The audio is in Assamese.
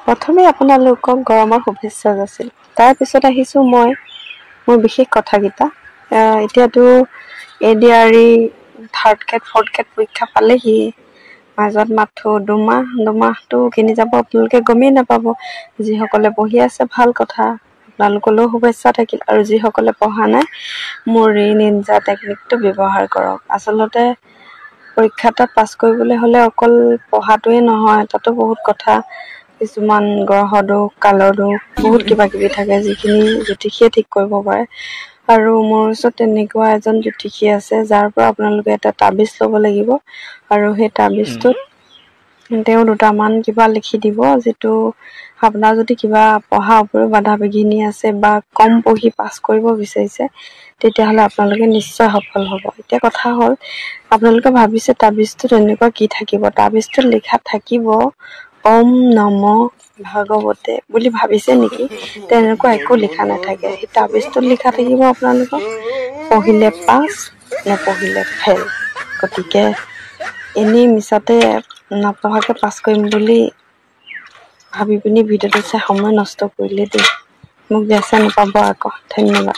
প্ৰথমে আপোনালোকক গৰমৰ শুভেচ্ছা যাচিল। তাৰপিছত আহিছোঁ মই মোৰ বিশেষ কথাকেইটা। এতিয়াতো ADRE third grade fourth grade পৰীক্ষা পালেহি। মাজত মাথো দুমাহটো কিনি যাব আপোনালোকে গমেই নাপাব। যিসকলে পঢ়ি আছে ভাল কথা, আপোনালোকলৈও শুভেচ্ছা থাকিল। আৰু যিসকলে পঢ়া নাই, মোৰ এই নিনজা টেকনিকটো ব্যৱহাৰ কৰক। আচলতে পৰীক্ষা এটা পাছ কৰিবলৈ হ'লে অকল পঢ়াটোৱে নহয়, তাতো বহুত কথা, কিছুমান গ্ৰহ দোষ, কালৰ দোষ, বহুত কিবা কিবি থাকে যিখিনি জ্যোতিষীয়ে ঠিক কৰিব পাৰে। আৰু মোৰ ওচৰত তেনেকুৱা এজন জ্যোতিষী আছে, যাৰ পৰা আপোনালোকে এটা তাবিজ ল'ব লাগিব। আৰু সেই তাবিজটোত তেওঁ দুটামান কিবা লিখি দিব, যিটো আপোনাৰ যদি কিবা পঢ়াৰ উপৰিও বাধা বিঘিনি আছে বা কম পঢ়ি পাছ কৰিব বিচাৰিছে, তেতিয়াহ'লে আপোনালোকে নিশ্চয় সফল হ'ব। এতিয়া কথা হ'ল, আপোনালোকে ভাবিছে তাবিজটোত এনেকুৱা কি থাকিব। তাবিজটোত লিখা থাকিব ওম নম ভাগৱতে বুলি ভাবিছে নেকি? তেনেকুৱা একো লিখা নাথাকে। সেই তাবিজটোত লিখা থাকিব আপোনালোকক পঢ়িলে পাছ, নপঢ়িলে ফেল। গতিকে এনেই মিছাতে নপঢ়াকে পাছ কৰিম বুলি ভাবি পিনি ভিডিঅ'টো চাই সময় নষ্ট কৰিলে দেই। মোক বেয়া চেয়া নাপাব আকৌ। ধন্যবাদ।